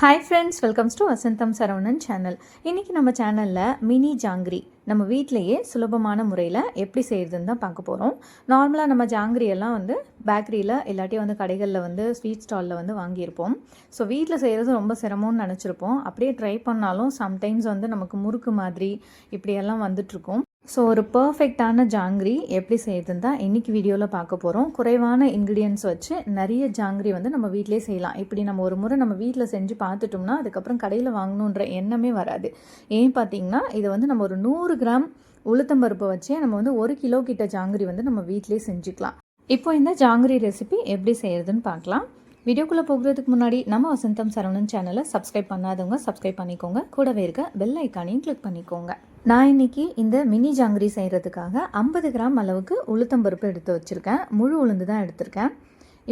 Hi friends, welcomes to Vasantham Saravanan channel. இன்றைக்கி நம்ம சேனலில் மினி ஜாங்கிரி நம்ம வீட்டிலையே சுலபமான முறையில் எப்படி செய்கிறதுன்னு தான் பார்க்க போகிறோம். நார்மலாக நம்ம ஜாங்கிரி எல்லாம் பேக்கரியில் இல்லாட்டி கடைகளில் ஸ்வீட் ஸ்டாலில் வாங்கியிருப்போம். ஸோ வீட்டில் செய்கிறது ரொம்ப சிரமம்னு நினச்சிருப்போம். அப்படியே ட்ரை பண்ணாலும் சம்டைம்ஸ் நமக்கு முறுக்கு மாதிரி இப்படியெல்லாம் வந்துட்டுருக்கும். ஸோ ஒரு பர்ஃபெக்டான ஜாங்கிரி எப்படி செய்யுதுன்னு தான் இன்றைக்கி வீடியோவில் பார்க்க போகிறோம். குறைவான இன்க்ரீடியன்ஸ் வச்சு நிறைய ஜாங்கிரி நம்ம வீட்டிலே செய்யலாம். இப்படி நம்ம ஒரு முறை நம்ம வீட்டில் செஞ்சு பார்த்துட்டோம்னா அதுக்கப்புறம் கடையில் வாங்கணுன்ற எண்ணமே வராது. ஏன் பார்த்திங்கன்னா இது நம்ம ஒரு 100 கிராம் உளுத்தம்பருப்பை வச்சே நம்ம 1 கிலோ கிட்ட ஜாங்கிரி நம்ம வீட்டிலே செஞ்சுக்கலாம். இப்போ இந்த ஜாங்கிரி ரெசிபி எப்படி செய்கிறதுன்னு பார்க்கலாம். வீடியோக்குள்ளே போகிறதுக்கு முன்னாடி நம்ம வசந்தம் சரவணன் சேனலை சப்ஸ்கிரைப் பண்ணாதவங்க சப்ஸ்கிரைப் பண்ணிக்கோங்க. கூடவே இருக்க பெல் ஐக்கானையும் கிளிக் பண்ணிக்கோங்க. நான் இன்றைக்கி இந்த மினி ஜாங்கிரி செய்கிறதுக்காக 50 கிராம் அளவுக்கு உளுத்தம்பருப்பு எடுத்து வச்சுருக்கேன். முழு உளுந்து தான் எடுத்திருக்கேன்.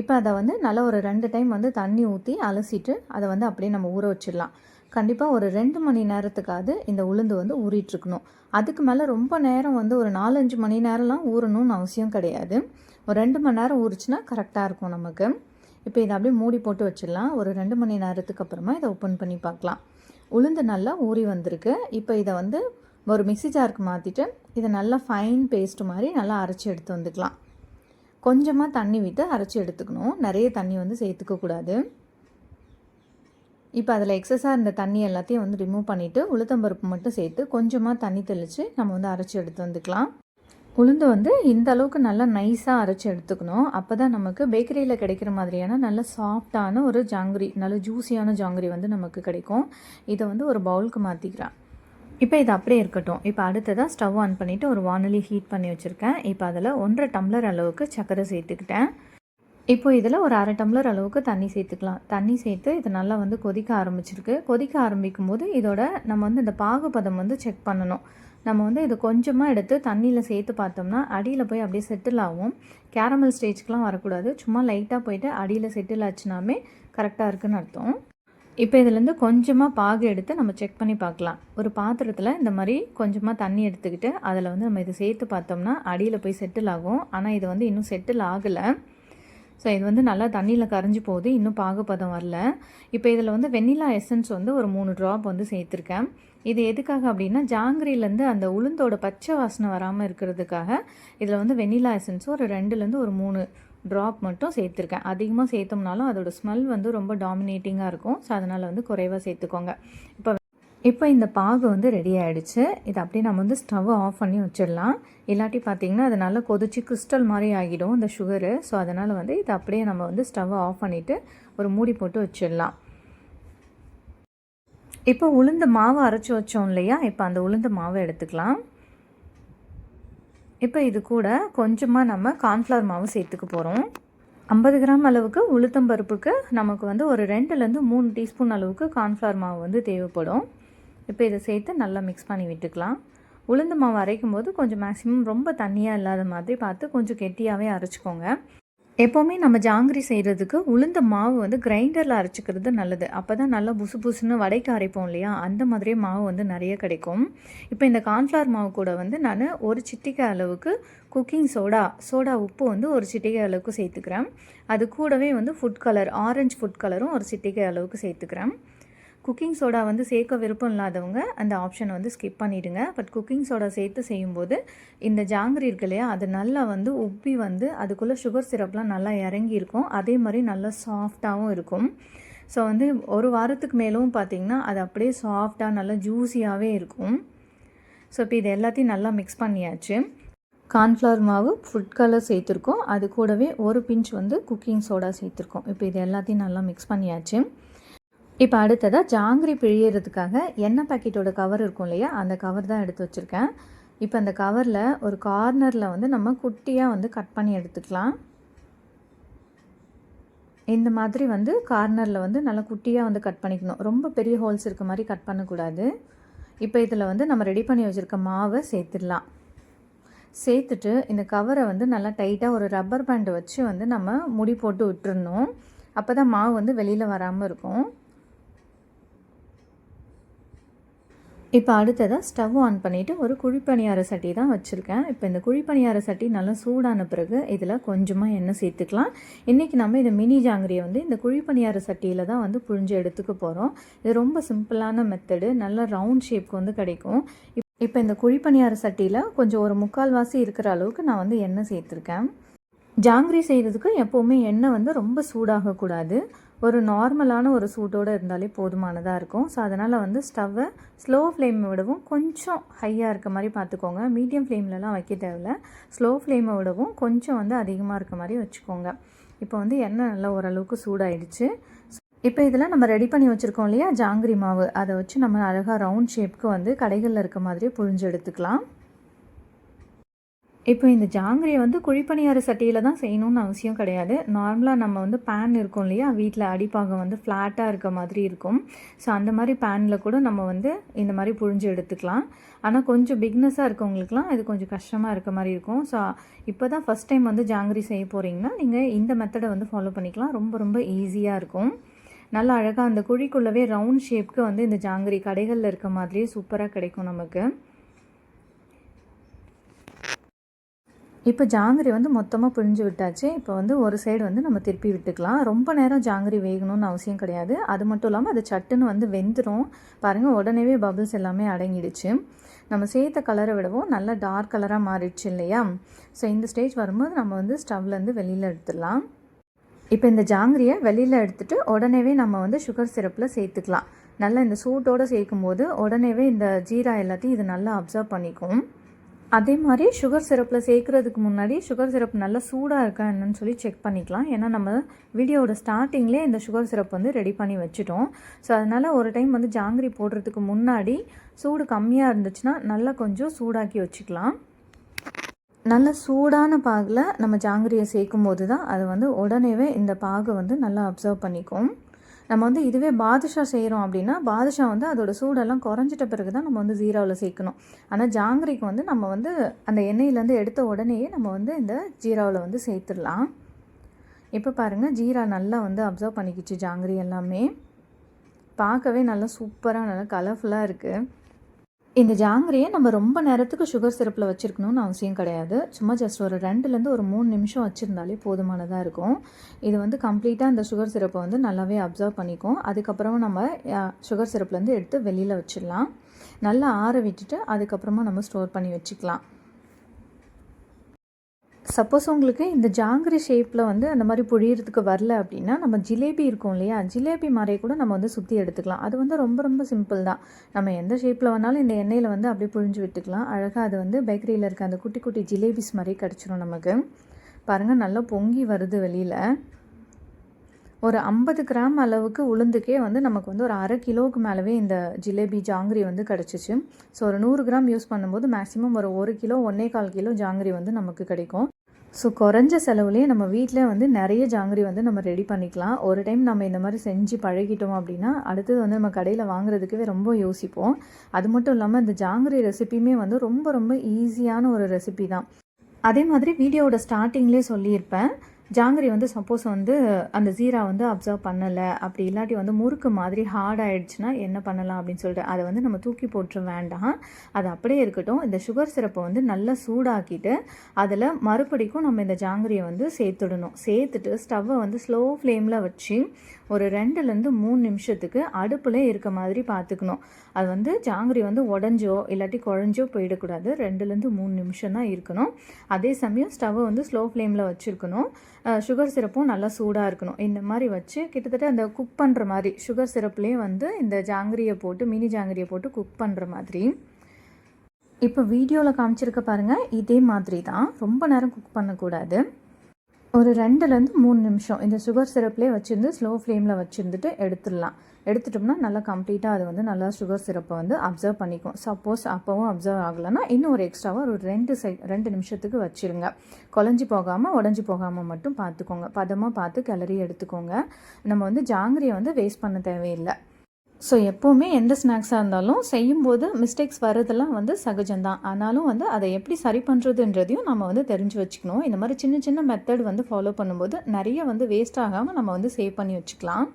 இப்போ அதை நல்லா ஒரு 2 டைம் தண்ணி ஊற்றி அலசிட்டு அதை அப்படியே நம்ம ஊற வச்சிடலாம். கண்டிப்பாக ஒரு 2 மணி நேரத்துக்காவது இந்த உளுந்து ஊறிட்டுருக்கணும். அதுக்கு மேலே ரொம்ப நேரம் ஒரு 4-5 மணி நேரம்லாம் ஊறணும்னு அவசியம் கிடையாது. ஒரு 2 மணி நேரம் ஊறிச்சுன்னா கரெக்டாக இருக்கும் நமக்கு. இப்போ இதை அப்படியே மூடி போட்டு வச்சிடலாம். ஒரு 2 மணி நேரத்துக்கு அப்புறமா இதை ஓப்பன் பண்ணி பார்க்கலாம். உளுந்து நல்லா ஊறி வந்திருக்கு. இப்போ இதை ஒரு மிக்ஸி ஜாருக்கு மாற்றிட்டு இதை நல்லா ஃபைன் பேஸ்ட் மாதிரி நல்லா அரைச்சி எடுத்து வந்துக்கலாம். கொஞ்சமாக தண்ணி விட்டு அரைச்சி எடுத்துக்கணும். நிறைய தண்ணி சேர்த்துக்கக்கூடாது. இப்போ அதில் எக்ஸஸாக இருந்த தண்ணி எல்லாத்தையும் ரிமூவ் பண்ணிவிட்டு உளுத்தம்பருப்பு மட்டும் சேர்த்து கொஞ்சமாக தண்ணி தெளித்து நம்ம அரைச்சி எடுத்து வந்துக்கலாம். உளுந்து இந்த அளவுக்கு நல்லா நைஸாக அரைச்சி எடுத்துக்கணும். அப்போ தான் நமக்கு பேக்கரியில் கிடைக்கிற மாதிரியான நல்ல சாஃப்டான ஒரு ஜாங்கிரி, நல்ல ஜூஸியான ஜாங்கிரி நமக்கு கிடைக்கும். இதை ஒரு பவுலுக்கு மாற்றிக்கிறேன். இப்போ இது அப்படியே இருக்கட்டும். இப்போ அடுத்ததாக ஸ்டவ் ஆன் பண்ணிவிட்டு ஒரு வானொலி ஹீட் பண்ணி வச்சுருக்கேன். இப்போ அதில் 1.5 டம்ளர் அளவுக்கு சர்க்கரை சேர்த்துக்கிட்டேன். இப்போ இதில் ஒரு 1/2 டம்ளர் அளவுக்கு தண்ணி சேர்த்துக்கலாம். தண்ணி சேர்த்து இது நல்லா கொதிக்க ஆரம்பிச்சிருக்கு. கொதிக்க ஆரம்பிக்கும் போது இதோட நம்ம இந்த பாகுபதம் செக் பண்ணணும். நம்ம இது கொஞ்சமாக எடுத்து தண்ணியில் சேர்த்து பார்த்தோம்னா அடியில் போய் அப்படியே செட்டில் ஆகும். கேரமல் ஸ்டேஜ்க்கெலாம் வரக்கூடாது. சும்மா லைட்டாக போயிட்டு அடியில் செட்டில் ஆச்சுனாமே கரெக்டாக இருக்குதுன்னு அர்த்தம். இப்போ இதுலேருந்து கொஞ்சமாக பாகு எடுத்து நம்ம செக் பண்ணி பார்க்கலாம். ஒரு பாத்திரத்தில் இந்த மாதிரி கொஞ்சமாக தண்ணி எடுத்துக்கிட்டு அதில் நம்ம இதை சேர்த்து பார்த்தோம்னா அடியில் போய் செட்டில் ஆகும். ஆனால் இது இன்னும் செட்டில் ஆகலை. ஸோ இது நல்லா தண்ணியில் கரைஞ்சி போகுது. இன்னும் பாகுபதம் வரல. இப்போ இதில் வெண்ணிலா எசன்ஸ் ஒரு 3 ட்ராப் சேர்த்துருக்கேன். இது எதுக்காக அப்படின்னா ஜாங்கிரிலேருந்து அந்த உளுந்தோட பச்சை வாசனை வராமல் இருக்கிறதுக்காக இதில் வெண்ணிலா எசன்ஸ் ஒரு 2லேருந்து ஒரு 3 ட்ராப் மட்டும் சேர்த்துருக்கேன். அதிகமாக சேர்த்தோம்னாலும் அதோட ஸ்மெல் ரொம்ப டாமினேட்டிங்காக இருக்கும். ஸோ அதனால் குறைவாக சேர்த்துக்கோங்க. இப்போ இந்த பாகு ரெடி ஆகிடுச்சு. இதை அப்படியே நம்ம ஸ்டவ் ஆஃப் பண்ணி வச்சிடலாம். இல்லாட்டி பார்த்திங்கன்னா அது நல்லா கொதிச்சு கிறிஸ்டல் மாதிரி ஆகிடும் இந்த சுகரு. ஸோ அதனால் இதை அப்படியே நம்ம ஸ்டவ்வை ஆஃப் பண்ணிவிட்டு ஒரு மூடி போட்டு வச்சிடலாம். இப்போ உளுந்து மாவு அரைச்சி வச்சோம் இல்லையா, இப்போ அந்த உளுந்து மாவை எடுத்துக்கலாம். இப்போ இது கூட கொஞ்சமாக நம்ம கார்ன்ஃப்ளவர் மாவு சேர்த்துக்க போகிறோம். 50 கிராம் அளவுக்கு உளுத்தம்பருப்புக்கு நமக்கு ஒரு 2லேருந்து 3 டீஸ்பூன் அளவுக்கு கார்ன்ஃப்ளவர் மாவு தேவைப்படும். இப்போ இதை சேர்த்து நல்லா மிக்ஸ் பண்ணி விட்டுக்கலாம். உளுந்து மாவு அரைக்கும் போது கொஞ்சம் மேக்ஸிமம் ரொம்ப தண்ணியாக இல்லாத மாதிரி பார்த்து கொஞ்சம் கெட்டியாகவே அரைச்சிக்கோங்க. எப்போவுமே நம்ம ஜாங்கிரி செய்கிறதுக்கு உளுந்த மாவு கிரைண்டரில் அரைச்சிக்கிறது நல்லது. அப்போ தான் நல்லா புசு புசுன்னு வடைக்கு அரைப்போம் இல்லையா, அந்த மாதிரியே மாவு நிறைய கிடைக்கும். இப்போ இந்த கார்ன்ஃப்ளவர் மாவு கூட நான் ஒரு சிட்டிகை அளவுக்கு குக்கிங் சோடா உப்பு ஒரு சிட்டிகை அளவுக்கு சேர்த்துக்கிறேன். அது கூடவே ஃபுட் கலர், ஆரஞ்சு ஃபுட் கலரும் ஒரு சிட்டிகை அளவுக்கு சேர்த்துக்கிறேன். குக்கிங் சோடா சேர்க்க விருப்பம் இல்லாதவங்க அந்த ஆப்ஷனை ஸ்கிப் பண்ணிவிடுங்க. பட் குக்கிங் சோடா சேர்த்து செய்யும்போது இந்த ஜாங்கிரி இருக்கு இல்லையா, அது நல்லா உப்பி அதுக்குள்ளே சுகர் சிரப்லாம் நல்லா இறங்கியிருக்கும். அதே மாதிரி நல்லா சாஃப்டாகவும் இருக்கும். ஸோ ஒரு வாரத்துக்கு மேலும் பார்த்திங்கன்னா அது அப்படியே சாஃப்டாக நல்லா ஜூஸியாகவே இருக்கும். ஸோ இப்போ இது எல்லாத்தையும் நல்லா மிக்ஸ் பண்ணியாச்சு. கார்ன்ஃப்ளவர் மாவு, ஃபுட் கலர் சேர்த்துருக்கோம். அது கூடவே ஒரு பிஞ்ச் குக்கிங் சோடா சேர்த்துருக்கோம். இப்போ இது எல்லாத்தையும் நல்லா மிக்ஸ் பண்ணியாச்சு. இப்போ அடுத்ததாக ஜாங்கிரி பிழியறதுக்காக எண்ணெய் பாக்கெட்டோட கவர் இருக்கும் இல்லையா, அந்த கவர் தான் எடுத்து வச்சுருக்கேன். இப்போ அந்த கவரில் ஒரு கார்னரில் நம்ம குட்டியாக கட் பண்ணி எடுத்துக்கலாம். இந்த மாதிரி கார்னரில் நல்லா குட்டியாக கட் பண்ணிக்கணும். ரொம்ப பெரிய ஹோல்ஸ் இருக்க மாதிரி கட் பண்ணக்கூடாது. இப்போ இதில் நம்ம ரெடி பண்ணி வச்சுருக்க மாவை சேர்த்துடலாம். சேர்த்துட்டு இந்த கவரை நல்லா டைட்டாக ஒரு ரப்பர் பேண்டை வச்சு நம்ம முடி போட்டு விட்டுறணும். அப்போ தான் மாவு வெளியில் வராமல் இருக்கும். இப்போ அடுத்ததாக ஸ்டவ் ஆன் பண்ணிவிட்டு ஒரு குழிப்பணியார சட்டி தான் வச்சுருக்கேன். இப்போ இந்த குழிப்பணியார சட்டி நல்லா சூடான பிறகு இதில் கொஞ்சமாக எண்ணெய் சேர்த்துக்கலாம். இன்றைக்கி நம்ம இந்த மினி ஜாங்கிரியை வந்து இந்த குழிப்பணியார சட்டியில் தான் வந்து புழிஞ்சு எடுத்துக்க போகிறோம். இது ரொம்ப சிம்பிளான மெத்தடு, நல்ல ரவுண்ட் ஷேப்க்கு வந்து கிடைக்கும். இப்போ இந்த குழிப்பணியார சட்டியில் கொஞ்சம் ஒரு 3/4 இருக்கிற அளவுக்கு நான் வந்து எண்ணெய் சேர்த்துருக்கேன். ஜாங்கிரி செய்கிறதுக்கு எப்போவுமே எண்ணெய் வந்து ரொம்ப சூடாகக்கூடாது. ஒரு நார்மலான ஒரு சூட்டோடு இருந்தாலே போதுமானதாக இருக்கும். ஸோ அதனால் வந்து ஸ்டவ்வை ஸ்லோ ஃப்ளேமை விடவும் கொஞ்சம் ஹையாக இருக்க மாதிரி பார்த்துக்கோங்க. மீடியம் ஃப்ளேம்லலாம் வைக்க தேவையில்ல. ஸ்லோ ஃப்ளேமை விடவும் கொஞ்சம் வந்து அதிகமாக இருக்க மாதிரி வச்சுக்கோங்க. இப்போ வந்து எண்ணெய் நல்லா ஓரளவுக்கு சூடாயிடுச்சு. இப்போ இதில் நம்ம ரெடி பண்ணி வச்சுருக்கோம் இல்லையா ஜாங்கிரி மாவு, அதை வச்சு நம்ம அழகாக ரவுண்ட் ஷேப்புக்கு வந்து கடைகளில் இருக்க மாதிரி புழிஞ்சு எடுத்துக்கலாம். இப்போ இந்த ஜாங்கிரியை வந்து குழிப்பணியார சட்டியில் தான் செய்யணும்னு அவசியம் கிடையாது. நார்மலாக நம்ம வந்து பேன் இருக்கும் இல்லையா, வீட்டில் அடிப்பாகம் வந்து ஃப்ளாட்டாக இருக்க மாதிரி இருக்கும். ஸோ அந்த மாதிரி பேனில் கூட நம்ம வந்து இந்த மாதிரி புழிஞ்சு எடுத்துக்கலாம். ஆனால் கொஞ்சம் பிக்னஸாக இருக்கவங்களுக்குலாம் இது கொஞ்சம் கஷ்டமாக இருக்க மாதிரி இருக்கும். ஸோ இப்போ தான் ஃபஸ்ட் டைம் வந்து ஜாங்கிரி செய்ய போகிறீங்கன்னா நீங்கள் இந்த மெத்தடை வந்து ஃபாலோ பண்ணிக்கலாம். ரொம்ப ரொம்ப ஈஸியாக இருக்கும். நல்லா அழகாக அந்த குழிக்குள்ளவே ரவுண்ட் ஷேப்க்கு வந்து இந்த ஜாங்கிரி கடைகளில் இருக்க மாதிரியே சூப்பராக கிடைக்கும் நமக்கு. இப்போ ஜாங்கிரி வந்து மொத்தமாக பிழிஞ்சு விட்டாச்சு. இப்போ வந்து ஒரு சைடு வந்து நம்ம திருப்பி விட்டுக்கலாம். ரொம்ப நேரம் ஜாங்கிரி வேகணும்னு அவசியம் கிடையாது. அது மட்டும் இல்லாமல் அது சட்டுன்னு வந்து வெந்துடும். பாருங்கள், உடனேவே பபிள்ஸ் எல்லாமே அடங்கிடுச்சு. நம்ம சேர்த்த கலரை விடவும் நல்லா டார்க் கலராக மாறிடுச்சு இல்லையா. ஸோ இந்த ஸ்டேஜ் வரும்போது நம்ம வந்து ஸ்டவ்லேருந்து வெளியில் எடுத்துடலாம். இப்போ இந்த ஜாங்கிரியை வெளியில் எடுத்துகிட்டு உடனேவே நம்ம வந்து சுகர் சிரப்பில் சேர்த்துக்கலாம். நல்லா இந்த சூட்டோடு சேர்க்கும்போது உடனேவே இந்த ஜீரா எல்லாத்தையும் இது நல்லா அப்சர்வ் பண்ணிக்கும். அதே மாதிரி சுகர் சிரப்பில் சேர்க்குறதுக்கு முன்னாடி சுகர் சிரப் நல்லா சூடாக இருக்கா என்னன்னு சொல்லி செக் பண்ணிக்கலாம். ஏன்னா நம்ம வீடியோவோட ஸ்டார்டிங்லேயே இந்த சுகர் சிரப் வந்து ரெடி பண்ணி வச்சுட்டோம். ஸோ அதனால் ஒரு டைம் வந்து ஜாங்கிரி போடுறதுக்கு முன்னாடி சூடு கம்மியாக இருந்துச்சுன்னா நல்லா கொஞ்சம் சூடாக்கி வச்சுக்கலாம். நல்ல சூடான பாகில் நம்ம ஜாங்கிரியை சேர்க்கும் போது தான் அது வந்து உடனேவே இந்த பாகை வந்து நல்லா அப்சர்வ் பண்ணிக்கும். நம்ம வந்து இதுவே பாதுஷா செய்கிறோம் அப்படின்னா பாதுஷா வந்து அதோட சூடெல்லாம் குறைஞ்சிட்ட பிறகு தான் நம்ம வந்து ஜீராவில் சேர்க்கணும். ஆனால் ஜாங்கிரிக்கு வந்து நம்ம வந்து அந்த எண்ணெயிலேருந்து எடுத்த உடனேயே நம்ம வந்து இந்த ஜீராவில் வந்து சேர்த்துடலாம். இப்போ பாருங்கள், ஜீரா நல்லா வந்து அப்சர்வ் பண்ணிக்கிச்சு ஜாங்கிரி எல்லாமே. பார்க்கவே நல்லா சூப்பராக நல்லா கலர்ஃபுல்லாக இருக்குது. இந்த ஜாங்கிரியை நம்ம ரொம்ப நேரத்துக்கு சுகர் சிரப்பில் வச்சுருக்கணும்னு அவசியம் கிடையாது. சும்மா ஜஸ்ட் ஒரு 2லேருந்து ஒரு 3 நிமிஷம் வச்சுருந்தாலே போதுமானதாக இருக்கும். இது வந்து கம்ப்ளீட்டாக அந்த சுகர் சிரப்பை வந்து நல்லாவே அப்சர்வ் பண்ணிக்கும். அதுக்கப்புறமா நம்ம சுகர் சிரப்லேருந்து எடுத்து வெளியில் வச்சிடலாம். நல்லா ஆற விட்டுட்டு அதுக்கப்புறமா நம்ம ஸ்டோர் பண்ணி வச்சுக்கலாம். சப்போஸ் உங்களுக்கு இந்த ஜாங்கிரி ஷேப்பில் வந்து அந்த மாதிரி புழியறதுக்கு வரல அப்படின்னா நம்ம ஜிலேபி இருக்கும் இல்லையா, ஜிலேபி மாதிரியே கூட நம்ம வந்து சுற்றி எடுத்துக்கலாம். அது வந்து ரொம்ப ரொம்ப சிம்பிள் தான். நம்ம எந்த ஷேப்பில் வேணாலும் இந்த எண்ணெயில் வந்து அப்படியே புழிஞ்சு விட்டுக்கலாம். அழகாக அது வந்து பேக்கரியில் இருக்க அந்த குட்டி குட்டி ஜிலேபிஸ் மாதிரி கிடச்சிரும் நமக்கு. பாருங்கள், நல்லா பொங்கி வருது வெளியில். ஒரு 50 கிராம் அளவுக்கு உளுந்துக்கே வந்து நமக்கு வந்து ஒரு 1/2 கிலோவுக்கு மேலவே இந்த ஜிலேபி ஜாங்கிரி வந்து கிடச்சிச்சு. ஸோ ஒரு 100 கிராம் யூஸ் பண்ணும்போது மேக்ஸிமம் ஒரு 1 கிலோ 1.25 கிலோ ஜாங்கிரி வந்து நமக்கு கிடைக்கும். ஸோ குறைஞ்ச செலவுலேயே நம்ம வீட்டிலே வந்து நிறைய ஜாங்கிரி வந்து நம்ம ரெடி பண்ணிக்கலாம். ஒரு டைம் நம்ம இந்த மாதிரி செஞ்சு பழகிட்டோம் அப்படின்னா அடுத்தது வந்து நம்ம கடையில் வாங்குறதுக்கவே ரொம்ப யோசிப்போம். அது மட்டும் இல்லாமல் இந்த ஜாங்கிரி ரெசிபியுமே வந்து ரொம்ப ரொம்ப ஈஸியான ஒரு ரெசிபி தான். அதே மாதிரி வீடியோவோட ஸ்டார்டிங்லேயே சொல்லியிருப்பேன், ஜாங்கிரி வந்து சப்போஸ் வந்து அந்த ஜீரா வந்து அப்சர்வ் பண்ணலை, அப்படி இல்லாட்டி வந்து முறுக்கு மாதிரி ஹார்ட் ஆகிடுச்சுன்னா என்ன பண்ணலாம் அப்படின்னு சொல்லிட்டு அதை வந்து நம்ம தூக்கி போட்டுற வேண்டாம். அது அப்படியே இருக்கட்டும். இந்த சுகர் சிரப்பை வந்து நல்லா சூடாக்கிட்டு அதில் மறுபடிக்கும் நம்ம இந்த ஜாங்கிரியை வந்து சேர்த்துடணும். சேர்த்துட்டு ஸ்டவ்வை வந்து ஸ்லோ ஃப்ளேமில் வச்சு ஒரு 2லேருந்து 3 நிமிஷத்துக்கு அடுப்பில் இருக்க மாதிரி பார்த்துக்கணும். அது வந்து ஜாங்கிரி வந்து உடஞ்சோ இல்லாட்டி குழஞ்சோ போயிடக்கூடாது. 2லேருந்து 3 நிமிஷம் தான் இருக்கணும். அதே சமயம் ஸ்டவ்வை வந்து ஸ்லோ ஃப்ளேமில் வச்சுருக்கணும். சுகர் சிரப்பும் நல்லா சூடாக இருக்கணும். இந்த மாதிரி வச்சு கிட்டத்தட்ட அந்த குக் பண்ணுற மாதிரி சுகர் சிரப்லேயே வந்து இந்த ஜாங்கிரியை போட்டு மினி ஜாங்கிரியை போட்டு குக் பண்ணுற மாதிரி. இப்போ வீடியோவில் காமிச்சிருக்க பாருங்கள், இதே மாதிரி தான். ரொம்ப நேரம் குக் பண்ணக்கூடாது. ஒரு 2லேருந்து 3 நிமிஷம் இந்த சுகர் சிரப்லேயே வச்சுருந்து ஸ்லோ ஃப்ளேமில் வச்சுருந்துட்டு எடுத்துடலாம். எடுத்துட்டோம்னா நல்லா கம்ப்ளீட்டாக அது வந்து நல்லா சுகர் சிரப்பை வந்து அப்சர்வ் பண்ணிக்கும். சப்போஸ் அப்போவும் அப்சர்வ் ஆகலைன்னா இன்னும் ஒரு எக்ஸ்ட்ராவாக ஒரு 2 நிமிஷத்துக்கு வச்சுருங்க. குழஞ்சி போகாமல் உடஞ்சி போகாமல் மட்டும் பார்த்துக்கோங்க. பதமாக பார்த்து கிளறி எடுத்துக்கோங்க. நம்ம வந்து ஜாங்கிரியை வந்து வேஸ்ட் பண்ண தேவையில்லை. ஸோ எப்போவுமே எந்த ஸ்நாக்ஸாக இருந்தாலும் செய்யும்போது மிஸ்டேக்ஸ் வர்றதெல்லாம் வந்து சகஜம்தான். ஆனாலும் வந்து அதை எப்படி சரி பண்ணுறதுன்றதையும் நம்ம வந்து தெரிஞ்சு வச்சுக்கணும். இந்த மாதிரி சின்ன சின்ன மெத்தட் வந்து ஃபாலோ பண்ணும்போது நிறைய வந்து வேஸ்ட் ஆகாமல் நம்ம வந்து சேவ் பண்ணி வச்சுக்கலாம்.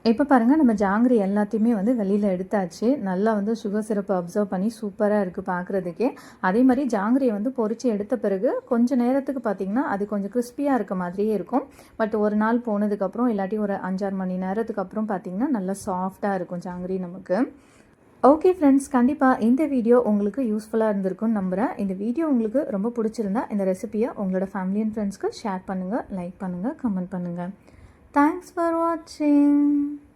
இப்போ பாருங்கள் நம்ம ஜாங்கிரி எல்லாத்தையுமே வந்து வெளியில் எடுத்தாச்சு. நல்லா வந்து சுகர் சிரப்பை அப்சர்வ் பண்ணி சூப்பராக இருக்குது பார்க்குறதுக்கே. அதே மாதிரி ஜாங்கிரியை வந்து பொரித்து எடுத்த பிறகு கொஞ்சம் நேரத்துக்கு பார்த்திங்கன்னா அது கொஞ்சம் கிறிஸ்பியாக இருக்க மாதிரியே இருக்கும். பட் ஒரு நாள் போனதுக்கப்புறம் இல்லாட்டி ஒரு 5-6 மணி நேரத்துக்கு அப்புறம் பார்த்திங்கன்னா நல்லா சாஃப்டாக இருக்கும் ஜாங்கிரி நமக்கு. ஓகே ஃப்ரெண்ட்ஸ், கண்டிப்பாக இந்த வீடியோ உங்களுக்கு யூஸ்ஃபுல்லாக இருந்திருக்கும்னு நம்புகிறேன். இந்த வீடியோ உங்களுக்கு ரொம்ப பிடிச்சிருந்தா இந்த ரெசிபியை உங்களோட ஃபேமிலி அண்ட் ஃப்ரெண்ட்ஸ்க்கு ஷேர் பண்ணுங்கள், லைக் பண்ணுங்கள், கமெண்ட் பண்ணுங்கள். Thanks for watching.